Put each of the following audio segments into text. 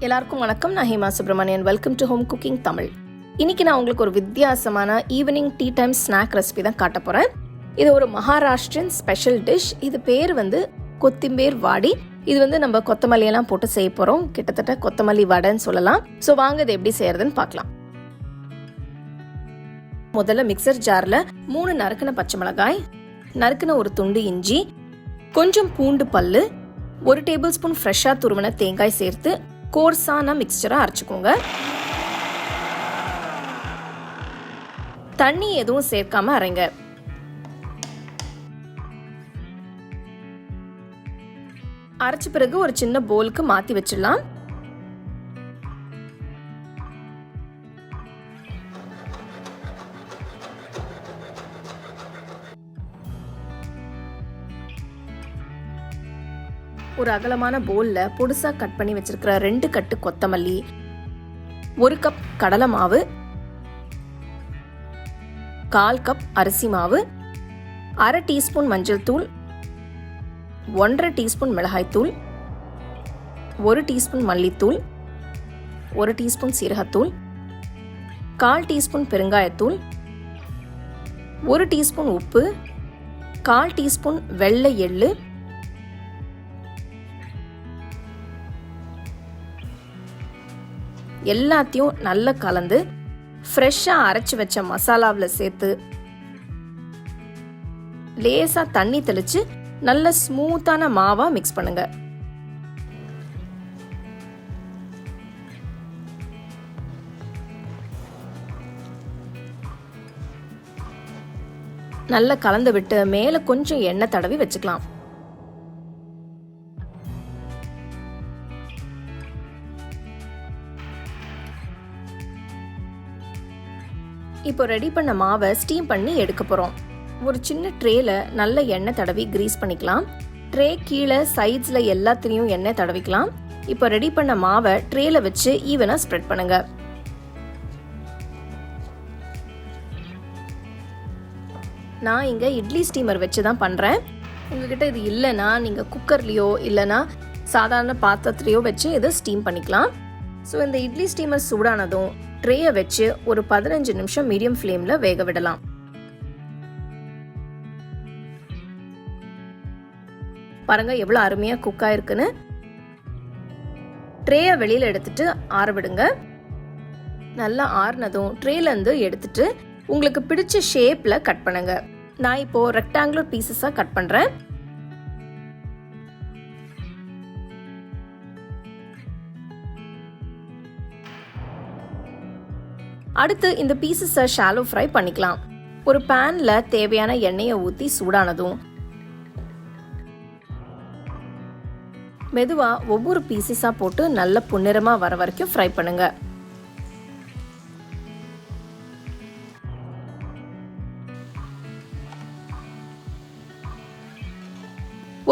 எல்லாருக்கும் வணக்கம். நான் Hema Subramanian. Welcome to home cooking Tamil. இன்னைக்கு நான் உங்களுக்கு ஒரு வித்தியாசமான evening tea time snack recipe தான் காட்ட போகிறேன். இது ஒரு மகாராஷ்டிரன் ஸ்பெஷல் டிஷ். இது பேர் கொத்திம்பேர் வாடி. இது நம்ம கொத்தமல்லியெல்லாம் போட்டு செய்ய போகிறோம். கிட்டத்தட்ட கொத்தமல்லி வடைன்னு சொல்லலாம். ஸோ வாங்க இது எப்படி செய்யறதுன்னு பார்க்கலாம். முதல்ல மிக்சர் ஜாரில் 3 நறுக்கின பச்சை மிளகாய், நறுக்கின ஒரு துண்டு இஞ்சி, கொஞ்சம் பூண்டு பல்லு, 1 டேபிள் ஸ்பூன் ஃப்ரெஷ்ஷாக துருவின தேங்காய் சேர்த்து கோர்ஸான மிக்சரை அரைச்சிக்கோங்க. தண்ணி எதுவும் சேர்க்காம அரைங்க. அரைச்ச பிறகு ஒரு சின்ன போலுக்கு மாத்தி வச்சிடலாம். ஒரு அகலமான போல்ல பொடுசா கட் பண்ணி வச்சிருக்கிற 2 கட்டு கொத்தமல்லி, 1 கப் கடலை மாவு, 1/4 கப் அரிசி மாவு, 1/2 டீஸ்பூன் மஞ்சள் தூள், 1/2 டீஸ்பூன் மிளகாய் தூள், 1 டீஸ்பூன் மல்லித்தூள், 1 டீஸ்பூன் சீரகத்தூள், 1/4 டீஸ்பூன் பெருங்காயத்தூள், 1 டீஸ்பூன் உப்பு, 1/4 டீஸ்பூன் வெள்ளை எள்ளு, எல்லாத்தையும் நல்லா கலந்து ஃப்ரெஷ்ஷாக அரைச்சி வச்ச மசாலாவில் சேர்த்து லேசாக தண்ணி தெளித்து நல்ல ஸ்மூத்தான மாவாக மிக்ஸ் பண்ணுங்க. நல்லா கலந்து விட்டு மேலே கொஞ்சம் எண்ணெய் தடவி வச்சுக்கலாம். இப்போ ரெடி பண்ண மாவை ஸ்டீம் பண்ணி எடுக்க போகிறோம். ஒரு சின்ன ட்ரேல நல்ல எண்ணெய் தடவி கிரீஸ் பண்ணிக்கலாம். ட்ரே கீழே சைட்ஸில் எல்லாத்துலேயும் எண்ணெய் தடவிக்கலாம். இப்போ ரெடி பண்ண மாவை ட்ரேல வச்சு ஈவனாக ஸ்ப்ரெட் பண்ணுங்க. நான் இங்கே இட்லி ஸ்டீமர் வச்சு தான் பண்ணுறேன். உங்ககிட்ட இது இல்லைன்னா நீங்கள் குக்கர்லேயோ இல்லைன்னா சாதாரண பாத்திரத்துலையோ வச்சு இதை ஸ்டீம் பண்ணிக்கலாம். ஸோ இந்த இட்லி ஸ்டீமர் சூடானதும் ட்ரேயை வச்சு ஒரு 15 நிமிஷம் மீடியம் ஃப்ளேம்ல வேக விடலாம். பாருங்க எவ்வளவு அருமையா குக் ஆயிருக்குன்னு. ட்ரேயை வெளியில எடுத்துட்டு ஆற விடுங்க. நல்லா ஆறுனதும் ட்ரேல இருந்து எடுத்துட்டு உங்களுக்கு பிடிச்ச ஷேப்ல கட் பண்ணுங்க. நான் இப்போ ரெக்டாங்குலர் பீசஸா கட் பண்றேன். அடுத்து இந்த பீசஸை ஷாலோ ஃப்ரை பண்ணிக்கலாம். ஒரு பேன்ல தேவையான எண்ணெயை ஊற்றி சூடானதும் மெதுவா ஒவ்வொரு பீசஸா போட்டு நல்ல பொன்னிறமா வர வரைக்கும் ஃப்ரை பண்ணுங்க.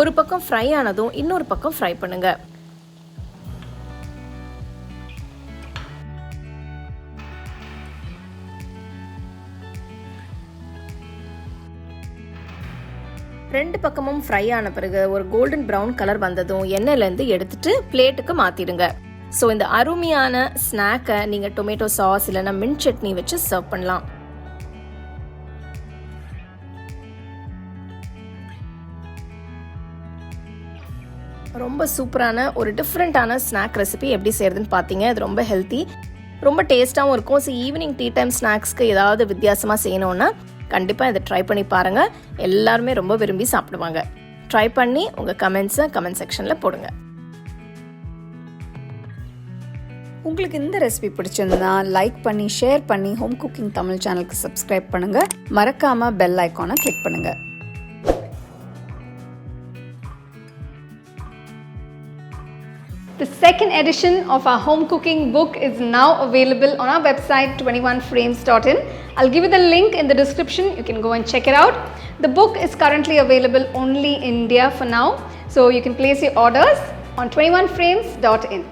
ஒரு பக்கம் ஃப்ரை ஆனதும் இன்னொரு பக்கம் ஃப்ரை பண்ணுங்க. ரெண்டு பக்கமும் ஃப்ரை ஆன பிறகு ஒரு கோல்டன் ப்ரௌன் கலர் வந்ததும் எண்ணெயிலேருந்து எடுத்துட்டு பிளேட்டுக்கு மாத்திடுங்க. ஸோ இந்த அருமையான ஸ்நாக்கை நீங்க டொமேட்டோ சாஸ் இல்லைன்னா மின்ட் சட்னி வச்சு சர்வ் பண்ணலாம். ரொம்ப சூப்பரான ஒரு டிஃப்ரெண்டான ஸ்நாக் ரெசிபி எப்படி செய்யறதுன்னு பார்த்தீங்க. இது ரொம்ப ஹெல்த்தி, ரொம்ப டேஸ்டாகவும் இருக்கும். ஸோ ஈவினிங் டீ டைம் ஸ்நாக்ஸ்க்கு ஏதாவது வித்தியாசமாக செய்யணும்னா கண்டிப்பாக இதை ட்ரை பண்ணி பாருங்கள். எல்லாருமே ரொம்ப விரும்பி சாப்பிடுவாங்க. ட்ரை பண்ணி உங்கள் கமெண்ட்ஸை கமெண்ட் செக்ஷனில் போடுங்க. உங்களுக்கு இந்த ரெசிபி பிடிச்சிருந்தா லைக் பண்ணி ஷேர் பண்ணி ஹோம் குக்கிங் தமிழ் சேனலுக்கு சப்ஸ்கிரைப் பண்ணுங்கள். மறக்காமல் பெல் ஐக்கானை கிளிக் பண்ணுங்கள். The second edition of our home cooking book is now available on our website 21frames.in. I'll give you the link in the description. You can go and check it out. The book is currently available only in India for now, so you can place your orders on 21frames.in.